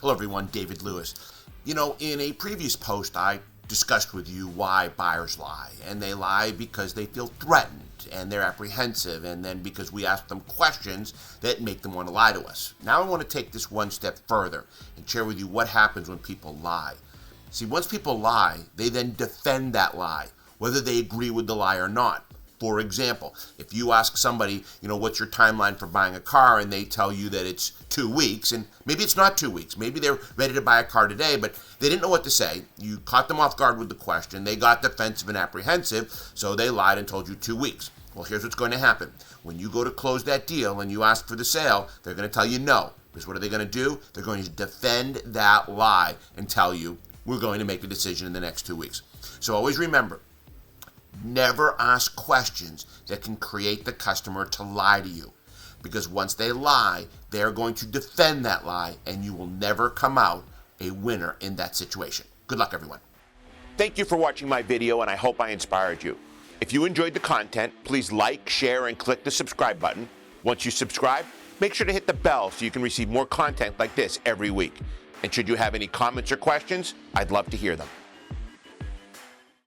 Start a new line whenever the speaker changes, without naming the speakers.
Hello everyone, David Lewis. In a previous post I discussed with you why buyers lie. And they lie because they feel threatened and they're apprehensive, and then because we ask them questions that make them want to lie to us. Now I want to take this one step further and share with you what happens when people lie. See, once people lie, they then defend that lie, whether they agree with the lie or not. For example, if you ask somebody, what's your timeline for buying a car, and they tell you that it's 2 weeks, and maybe it's not 2 weeks, maybe they're ready to buy a car today, but they didn't know what to say. You caught them off guard with the question, they got defensive and apprehensive, so they lied and told you 2 weeks. Well, here's what's going to happen. When you go to close that deal and you ask for the sale, they're going to tell you no. Because what are they going to do? They're going to defend that lie and tell you, we're going to make a decision in the next 2 weeks. So always remember, never ask questions that can create the customer to lie to you. Because once they lie, they're going to defend that lie, and you will never come out a winner in that situation. Good luck, everyone.
Thank you for watching my video, and I hope I inspired you. If you enjoyed the content, please like, share, and click the subscribe button. Once you subscribe, make sure to hit the bell so you can receive more content like this every week. And should you have any comments or questions, I'd love to hear them.